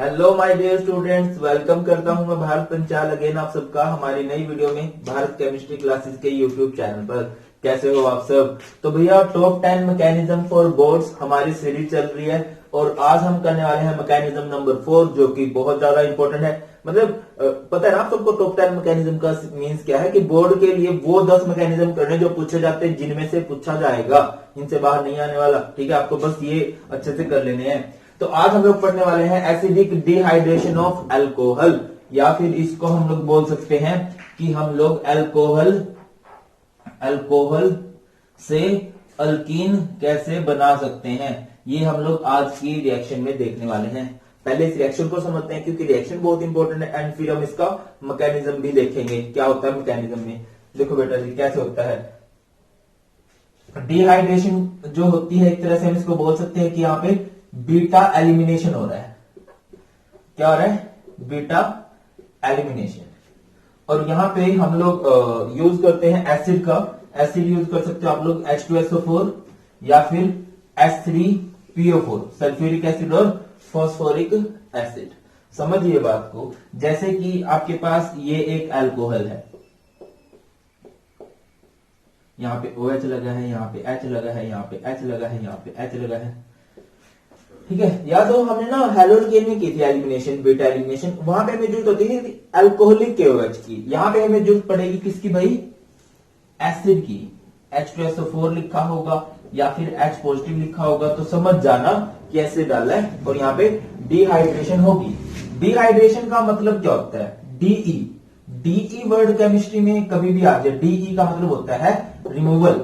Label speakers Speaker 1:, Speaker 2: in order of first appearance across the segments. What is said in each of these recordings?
Speaker 1: Hello my dear students, welcome करता हूं मैं भारत पंचाल अगेन आप सबका हमारी नई वीडियो में भारत केमिस्ट्री क्लासेस के यूट्यूब चैनल पर। कैसे हो आप सब? तो भैया टॉप 10 मैकेनिज्म फॉर बोर्ड्स हमारी सीरीज चल रही है और आज हम करने वाले हैं मैकेनिज्म नंबर 4 जो कि बहुत ज्यादा इंपॉर्टेंट है। मतलब पता है ना आप सबको टॉप 10 मैकेनिज्म का मीन्स क्या है कि बोर्ड के लिए वो 10 मैकेनिज्म करने जो पूछे जाते हैं, जिनमें से पूछा जाएगा, इनसे बाहर नहीं आने वाला। ठीक है, आपको बस ये अच्छे से कर लेने हैं। तो आज हम लोग पढ़ने वाले हैं एसिडिक डिहाइड्रेशन ऑफ अल्कोहल, या फिर इसको हम लोग बोल सकते हैं कि हम लोग अल्कोहल से अल्कीन कैसे बना सकते हैं, ये हम लोग आज की रिएक्शन में देखने वाले हैं। पहले इस रिएक्शन को समझते हैं क्योंकि रिएक्शन बहुत इंपॉर्टेंट है, एंड फिर हम इसका मैकेनिज्म भी देखेंगे क्या होता है मैकेनिज्म में। देखो बेटा जी कैसे होता है डिहाइड्रेशन जो होती है, एक तरह से हम इसको बोल सकते हैं कि यहाँ पे बीटा एलिमिनेशन हो रहा है। क्या हो रहा है? Beta elimination. और यहां पे हम लोग यूज करते हैं एसिड का। एसिड यूज कर सकते हो आप लोग H2SO4 या फिर H3PO4, सल्फ्यूरिक एसिड और फॉस्फोरिक एसिड। समझिए बात को, जैसे कि आपके पास ये एक अल्कोहल है, यहां पे OH लगा है, यहां पे H लगा है, यहां पे H लगा है, यहां पे H लगा है। ठीक है, या तो हमने ना हेलोकेन में की थी एलिमिनेशन, बीटा एलिमिनेशन, वहां पे हमें जरूरत होती है अल्कोहलिक KOH की। यहां पे हमें जरूरत पड़ेगी किसकी भाई? एसिड की। H2SO4 लिखा होगा या फिर H पॉजिटिव लिखा होगा, तो समझ जाना कि एसिड डाला है और यहाँ पे डिहाइड्रेशन होगी। डिहाइड्रेशन का मतलब क्या होता है? डीई वर्ड केमिस्ट्री में कभी भी आ जाए, डीई का मतलब होता है रिमूवल,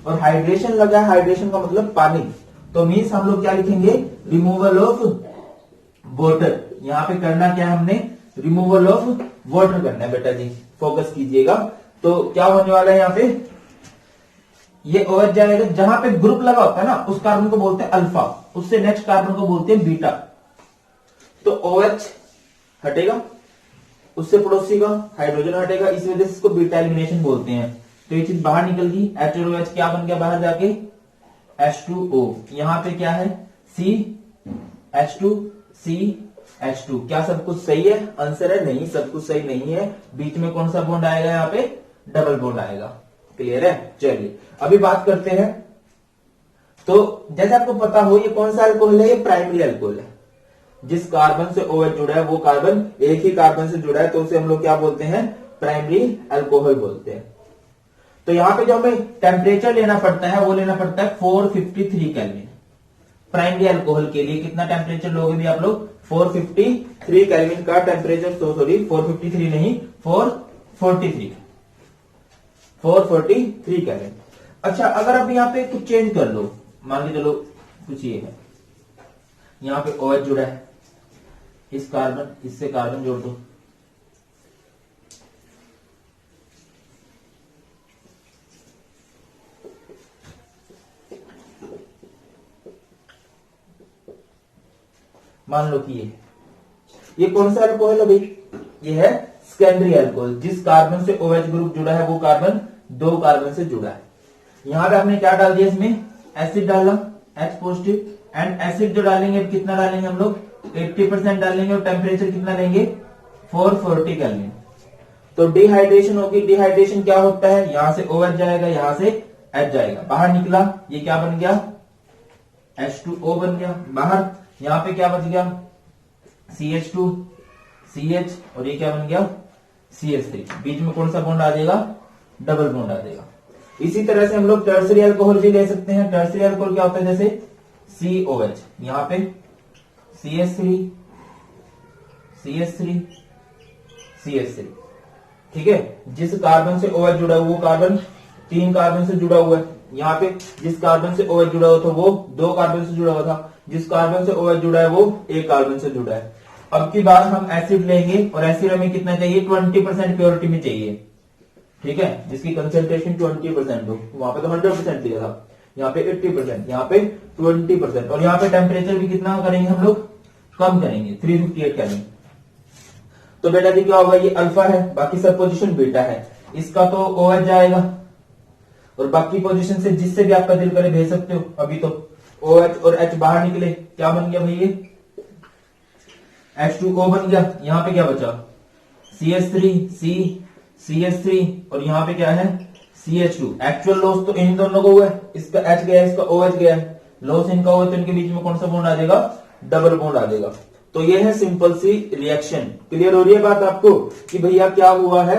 Speaker 1: और हाइड्रेशन लगा है, हाइड्रेशन का मतलब पानी। तो मीन्स हम लोग क्या लिखेंगे? Removal of water. यहां पे करना क्या है हमने? रिमूवल ऑफ वाटर करना है बेटा जी, फोकस कीजिएगा। तो क्या होने वाला है यहाँ पे? ये OH जाएगा, जहां पे ग्रुप लगा होता है ना उस कार्बन को बोलते हैं अल्फा, उससे नेक्स्ट कार्बन को बोलते हैं बीटा। तो OH हटेगा, उससे पड़ोसी का हाइड्रोजन हटेगा, इस वजह से इसको बीटा एलिमिनेशन बोलते हैं। तो ये चीज बाहर निकल गई, H और OH क्या बन गया बाहर जाके? H2O। यहां पे क्या है? CH2। क्या सब कुछ सही है? आंसर है नहीं, सब कुछ सही नहीं है। बीच में कौन सा बॉन्ड आएगा? यहाँ पे डबल बॉन्ड आएगा। क्लियर है? चलिए अभी बात करते हैं। तो जैसे आपको पता हो ये कौन सा अल्कोहल है? ये प्राइमरी अल्कोहल है। जिस कार्बन से OH जुड़ा है वो कार्बन एक ही कार्बन से जुड़ा है, तो उसे हम लोग क्या बोलते हैं? प्राइमरी अल्कोहल बोलते हैं। तो यहां पे जो हमें टेम्परेचर लेना पड़ता है वो लेना पड़ता है 453 केल्विन। प्राइमरी अल्कोहल के लिए कितना टेम्परेचर लोगे भी आप लोग? 453 केल्विन का टेम्परेचर। तो सॉरी 453 नहीं, 443 केल्विन। अच्छा, अगर अब यहाँ पे कुछ चेंज कर लो, मान के चलो कुछ ये है, यहाँ पे OH जुड़ा है, इस कार्बन इससे कार्बन जोड़ दो, मान लो कि ये कौन सा अल्कोहल है भाई? ये है सेकेंडरी अल्कोहल। जिस कार्बन से OH ग्रुप जुड़ा है वो कार्बन दो कार्बन से जुड़ा है। यहां पे हमने क्या डाल दिया? इसमें एसिड डाला, H पॉजिटिव, एंड एसिड जो डालेंगे कितना डालेंगे हम लोग? 80% डालेंगे, और टेम्परेचर कितना लेंगे? 440 केल्विन। तो डिहाइड्रेशन होगी। डिहाइड्रेशन क्या होता है? यहां से OH जाएगा, यहां से H जाएगा, बाहर निकला, ये क्या बन गया? H2O बन गया बाहर। यहां पे क्या बच गया? CH2, CH, और ये क्या बन गया? CH3। बीच में कौन सा बॉन्ड आ जाएगा? डबल बॉन्ड आ जाएगा। इसी तरह से हम लोग टर्सरी अल्कोहल भी ले सकते हैं। टर्सरी अल्कोहल क्या होता है? जैसे COH, यहां पे CH3, CH3, CH3। ठीक है, जिस कार्बन से OH जुड़ा हुआ वो कार्बन 3 कार्बन से जुड़ा हुआ है। यहाँ पे जिस कार्बन से OH जुड़ा हुआ था वो 2 कार्बन से जुड़ा हुआ था, जिस कार्बन से OH जुड़ा है वो 1 कार्बन से जुड़ा है। अब की बार हम एसिड लेंगे, और एसिड हमें कितना चाहिए? 20% प्योरिटी में चाहिए। ठीक है, जिसकी कंसेंट्रेशन 20% हो। वहां पे तो 100% लिया था, यहाँ पे 80%, यहाँ पे 20%। और यहाँ पे टेम्परेचर भी कितना करेंगे हम लोग? कम करेंगे, 358 केल्विन। तो बेटा जी क्या होगा? ये अल्फा है, बाकी सब पोजीशन बीटा है। इसका तो OH जाएगा, और बाकी पोजीशन से जिससे भी आपका दिल करे भेज सकते हो। अभी तो OH और H बाहर निकले, क्या बन गया भाई? ये H2O बन गया, यहाँ पे क्या बचा CH3 C CH3 और यहाँ पे क्या है CH2। एक्चुअल लॉस तो इन दोनों को हुआ है, इसका H गया इसका OH गया है, लॉस इनका हुआ तो इनके बीच में कौन सा बॉन्ड आ जाएगा, डबल बॉन्ड आ जाएगा। तो ये है सिंपल सी रिएक्शन। क्लियर हो रही है बात आपको कि भैया क्या हुआ है,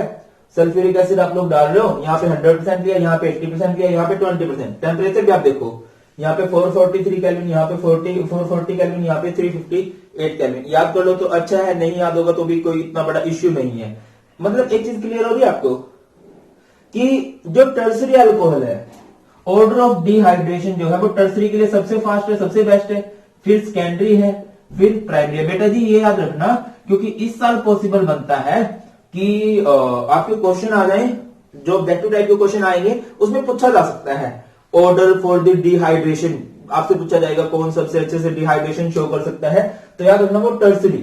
Speaker 1: सल्फ्यूरिक एसिड आप लोग डाल रहे हो, यहाँ पे 100% लिया, यहाँ पे 80% लिया, यहाँ पे 20%। टेम्परेचर भी आप देखो, यहाँ पे 443 केल्विन, यहाँ पे 440 केल्विन, यहाँ पे 358 केल्विन। याद कर लो तो अच्छा है, नहीं याद होगा तो भी कोई इतना बड़ा इश्यू नहीं है। मतलब एक चीज क्लियर हो रही है आपको कि जो टर्सरी अल्कोहल है, ऑर्डर ऑफ डिहाइड्रेशन जो है वो टर्सरी के लिए सबसे फास्ट है, सबसे बेस्ट है, फिर सेकेंडरी है, फिर प्राइमरी है। बेटा जी ये याद रखना, क्योंकि इस साल पॉसिबल बनता है कि आपके क्वेश्चन आ जाए, जो ऑब्जेक्टिव टाइप के क्वेश्चन आएंगे उसमें पूछा जा सकता है ऑर्डर फॉर द डिहाइड्रेशन, आपसे पूछा जाएगा कौन सबसे अच्छे से डिहाइड्रेशन शो कर सकता है। तो याद रखना वो टर्सरी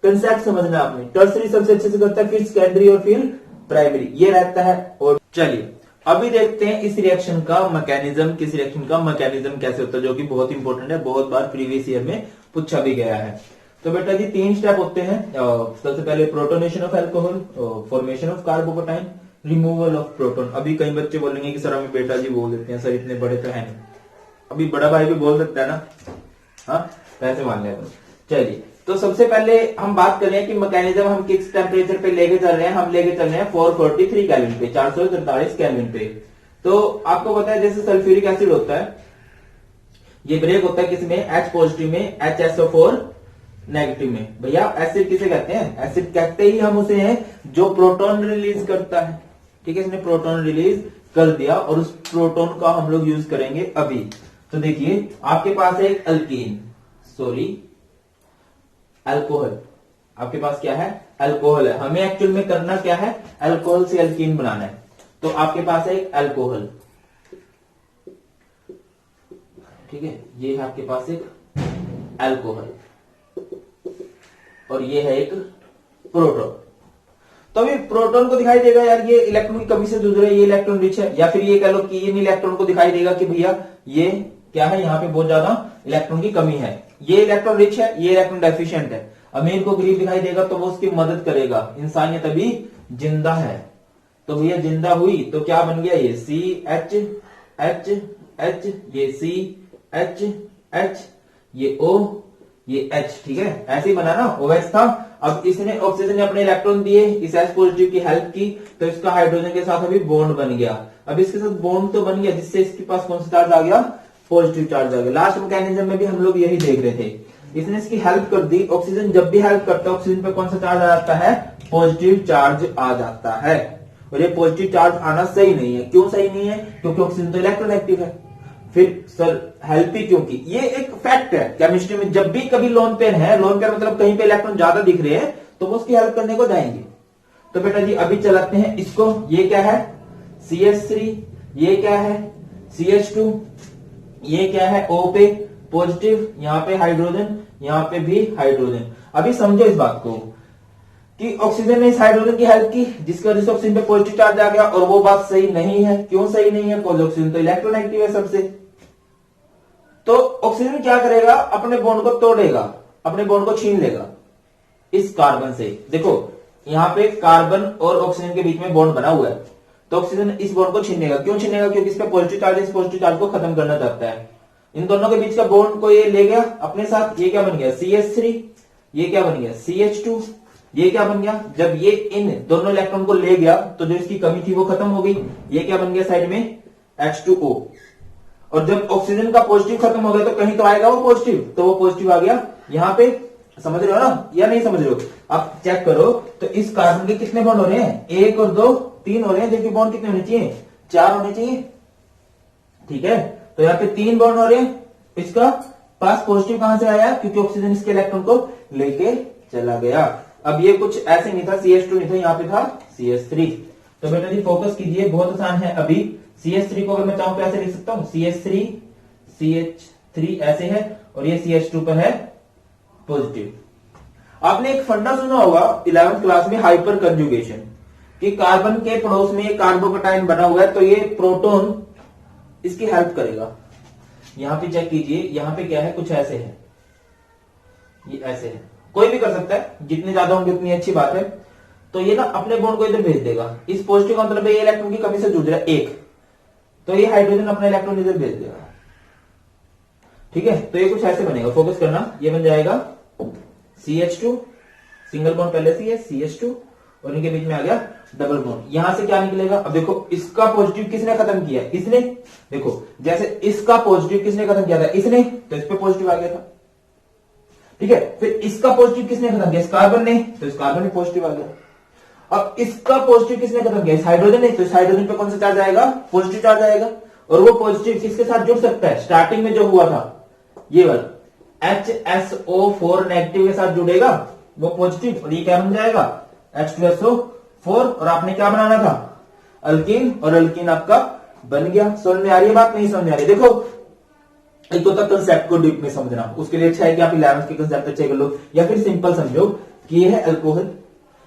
Speaker 1: कंसेप्ट समझना आपने, टर्सरी सबसे अच्छे से करता है, फिर सेकेंडरी और फिर प्राइमरी, ये रहता है। और चलिए अभी देखते हैं इस रिएक्शन का मैकेनिज्म, किस रिएक्शन का मैकेनिज्म कैसे होता है, जो कि बहुत इंपॉर्टेंट है, बहुत बार प्रीवियस ईयर में पूछा भी गया है। तो बेटा जी 3 स्टेप होते हैं। सबसे पहले protonation of alcohol, formation of carbocation, removal of proton. अभी कई बच्चे बोलेंगे कि सर हमें बेटा जी बोल देते हैं, सर इतने बड़े तो है नहीं। अभी बड़ा भाई भी बोल सकता है ना, हाँ पैसे मान लिया। चलिए तो सबसे पहले हम बात कर रहे हैं कि मैकेनिज्म हम किस टेम्परेचर पे लेके चल रहे हैं, हम लेके चल रहे हैं 443 केल्विन पे, 443 केल्विन पे। तो आपको पता है जैसे सल्फ्यूरिक एसिड होता है, ये ब्रेक होता है किसमें, H पॉजिटिव में, HSO4 नेगेटिव में। भैया एसिड किसे कहते हैं, एसिड कहते ही हम उसे हैं जो प्रोटॉन रिलीज करता है। ठीक है, इसने प्रोटॉन रिलीज कर दिया और उस प्रोटॉन का हम लोग यूज करेंगे अभी। तो देखिए आपके पास है एक अल्कीन, सॉरी अल्कोहल, आपके पास क्या है, अल्कोहल है। हमें एक्चुअल में करना क्या है, अल्कोहल से अल्कीन बनाना है। तो आपके पास है एक अल्कोहल, ठीक है, ये है आपके पास एक अल्कोहल और ये है एक प्रोटॉन। तो अभी प्रोटॉन को दिखाई देगा यार ये इलेक्ट्रॉन की कमी से जूझ रहा है, ये इलेक्ट्रॉन रिच है, या फिर ये कह लो कि इन इलेक्ट्रॉन को दिखाई देगा कि भैया ये क्या है, यहाँ पे बहुत ज्यादा इलेक्ट्रॉन की कमी है, ये इलेक्ट्रॉन रिच है, ये इलेक्ट्रॉन डेफिशिएंट है। अमीर को गरीब दिखाई देगा तो वो उसकी मदद करेगा, इंसानियत अभी जिंदा है। तो भैया जिंदा हुई तो क्या बन गया, ये CH H H, ये CH H, ये O, ये H। ठीक है, ऐसे ही बना ना, OH था। अब इसने ऑक्सीजन ने अपने इलेक्ट्रॉन दिए, इस H पॉजिटिव की हेल्प की, तो इसका हाइड्रोजन के साथ अभी बॉन्ड बन गया। अब इसके साथ बॉन्ड तो बन गया, जिससे इसके पास कौन सा चार्ज आ गया, पॉजिटिव चार्ज आ गया। लास्ट मैकेनिज्म में भी हम लोग यही देख रहे थे, इसने इसकी हेल्प कर दी। ऑक्सीजन जब भी हेल्प करता है, ऑक्सीजन पे कौन सा चार्ज आ जाता है, पॉजिटिव चार्ज आ जाता है। और ये पॉजिटिव चार्ज आना सही नहीं है। क्यों सही नहीं है, क्योंकि ऑक्सीजन तो इलेक्ट्रोनेगेटिव है। फिर सर हेल्प ही क्यों की, ये एक फैक्ट है केमिस्ट्री में। जब भी कभी लोन पेयर है, लोन पेयर मतलब कहीं पे इलेक्ट्रॉन ज्यादा दिख रहे हैं तो वो उसकी हेल्प करने को जाएंगे। तो बेटा जी अभी चलाते हैं इसको, ये क्या है CH3, ये क्या है CH2, ये क्या है O पे पॉजिटिव, यहाँ पे हाइड्रोजन, यहाँ पे भी हाइड्रोजन। अभी समझो इस बात को कि ऑक्सीजन ने इस हाइड्रोजन की हेल्प की, जिसकी वजह से ऑक्सीजन पे पॉजिटिव चार्ज आ गया, और वो बात सही नहीं है। क्यों सही नहीं है, बिकॉज़ ऑक्सीजन तो इलेक्ट्रोनेगेटिव है सबसे। तो ऑक्सीजन क्या करेगा, अपने बॉन्ड को तोड़ेगा, अपने बॉन्ड को छीन लेगा इस कार्बन से। देखो यहाँ पे कार्बन और ऑक्सीजन के बीच में बॉन्ड बना हुआ है, तो ऑक्सीजन इस बॉन्ड को छीनेगा। क्यों छीनेगा, क्योंकि इस पे पॉजिटिव चार्ज है, इस पॉजिटिव चार्ज को खत्म करना चाहता है। इन दोनों के बीच का बॉन्ड को ये ले गया अपने साथ, ये क्या बन गया CH3, ये क्या बन गया CH2, ये क्या बन गया, जब ये इन दोनों इलेक्ट्रॉन को ले गया तो जो इसकी कमी थी वो खत्म हो गई। ये क्या बन गया साइड में H2O, और जब ऑक्सीजन का पॉजिटिव खत्म हो गया तो कहीं तो आएगा वो पॉजिटिव, तो वो पॉजिटिव आ गया यहाँ पे। समझ रहे हो ना या नहीं समझ रहे हो, आप चेक करो। तो इस कार्बन के कितने बॉन्ड हो रहे हैं, 1 और 2 3 हो रहे हैं, जबकि बॉन्ड कितने होने चाहिए, 4 होने चाहिए। ठीक है, तो यहाँ पे 3 बॉन्ड हो रहे हैं। इसका पास पॉजिटिव कहां से आया, क्योंकि ऑक्सीजन इसके इलेक्ट्रॉन को लेके चला गया। अब ये कुछ ऐसे नहीं था, CH2 नहीं था, यहाँ पे था CH3। तो बेटा जी फोकस कीजिए, बहुत आसान है। अभी CH3 को अगर मैं चाहूं तो ऐसे लिख सकता हूं, CH3 CH3 ऐसे है, और ये CH2 पर है पॉजिटिव। आपने एक फंडा सुना होगा 11th क्लास में, हाइपर कंजुगेशन, कि कार्बन के पड़ोस में ये कार्बोकेटाइन बना हुआ है, तो ये प्रोटॉन इसकी हेल्प करेगा। यहां पे चेक कीजिए, यहां पे क्या है, कुछ ऐसे है, ये ऐसे है, कोई भी कर सकता है, जितने ज्यादा होंगे उतनी अच्छी बात है। तो ये ना अपने बॉन्ड को इधर भेज देगा, इस पॉजिटिव का मतलब ये इलेक्ट्रॉन की कमी से जूझ रहा है एक, तो ये हाइड्रोजन अपना इलेक्ट्रॉन इधर भेज देगा। ठीक है, तो ये कुछ ऐसे बनेगा, फोकस करना, ये बन जाएगा CH2, सिंगल बॉन्ड पहले से है CH2, और इनके बीच में आ गया डबल बॉन्ड। यहां से क्या निकलेगा, अब देखो इसका पॉजिटिव किसने खत्म किया, इसने। देखो जैसे इसका पॉजिटिव किसने खत्म किया था, इसने, तो इस पे पॉजिटिव आ गया था। ठीक है, फिर इसका पॉजिटिव किसने खत्म किया, इस कार्बन ने, तो इस कार्बन में पॉजिटिव आ गया। अब इसका पॉजिटिव किसने खत्म किया, इस हाइड्रोजन ने, तो इस हाइड्रोजन पे कौन सा चार्ज आएगा, पॉजिटिव चार्ज आएगा। और वो पॉजिटिव किसके साथ जुड़ सकता है, स्टार्टिंग में जो हुआ था ये वाला HSO4 नेगेटिव के साथ जुड़ेगा वो पॉजिटिव, और ये क्या बन जाएगा H2SO4, और आपने क्या बनाना था, अल्कीन, और अल्कीन आपका बन गया। समझ में आ रही है बात, नहीं समझ में आ रही, देखो एक तो तक कंसेप्ट को डीप में समझना, उसके लिए अच्छा है कि आप 11th के कंसेप्ट अच्छे कर लो, या फिर सिंपल समझो कि ये है अल्कोहल,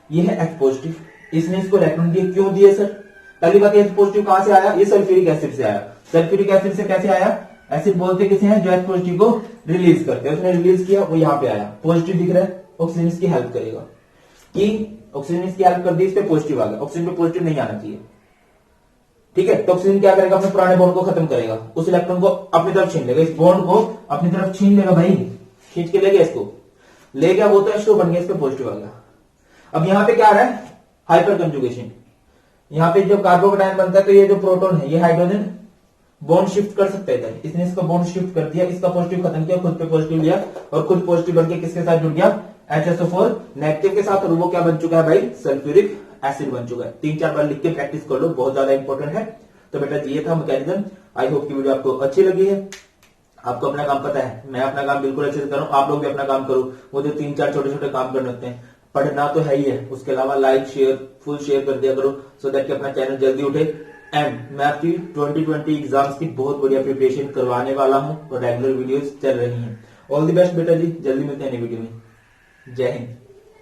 Speaker 1: ये है H पॉजिटिव, इसने इसको इलेक्ट्रॉन दिए, क्यों दिए सर। पहली बात H पॉजिटिव कहां से आया, ये सल्फ्यूरिक एसिड से आया। सल्फ्यूरिक एसिड से कैसे आया, एसिड बोलते किसे हैं, जो H पॉजिटिव को रिलीज करते हैं, उसने रिलीज किया, वो यहाँ पे आया, पॉजिटिव दिख रहा है, ऑक्सीजन इसकी हेल्प करेगा, कि ऑक्सीजन इसकी हेल्प कर दी, इस पे पॉजिटिव आ गया, ऑक्सीजन पे पॉजिटिव नहीं आना चाहिए। ठीक है, तो ऑक्सीजन क्या करेगा, अपने पुराने बॉन्ड को खत्म करेगा, उस इलेक्ट्रॉन को अपनी तरफ छीन लेगा, इस बॉन्ड को अपनी तरफ छीन लेगा भाई, खींच के ले गया इसको, ले गया, वो तो H2 बन गया, इस पे पॉजिटिव आ गया। अब यहां पे क्या आ रहा है, हाइपर कंजुगेशन, यहां पे जब कार्बोकेटायन बनता है तो ये जो प्रोटॉन है, ये हाइड्रोजन बॉन्ड शिफ्ट कर सकता है इधर, इसने इसका बॉन्ड शिफ्ट कर दिया, इसका पॉजिटिव खत्म किया, खुद पे पॉजिटिव लिया, और खुद पॉजिटिव बनके किसके साथ जुड़ गया, HSO4 नेगेटिव के साथ, और वो क्या बन चुका है भाई, सल्फ्यूरिक एसिड बन चुका है। 3-4 बार लिख के प्रैक्टिस कर लो, बहुत ज्यादा इंपॉर्टेंट है। तो बेटा ये था मैकेनिज्म। आई होप की वीडियो आपको अच्छी लगी है, आपको अपना काम पता है, मैं अपना काम बिल्कुल अच्छे से करूं, आप लोग भी अपना काम करो। वो जो 3-4 छोटे छोटे काम करने होते हैं, पढ़ना तो है ही है, उसके अलावा लाइक शेयर फुल शेयर कर दिया करो, सो दैट कि अपना चैनल जल्दी उठे। एंड मैं आपकी 2020 एग्जाम्स की बहुत बढ़िया प्रिपरेशन करवाने वाला हूं, और रेगुलर वीडियोस चल रही हैं। ऑल द बेस्ट बेटा जी, जल्दी मिलते हैं नई वीडियो में। जय हिंद।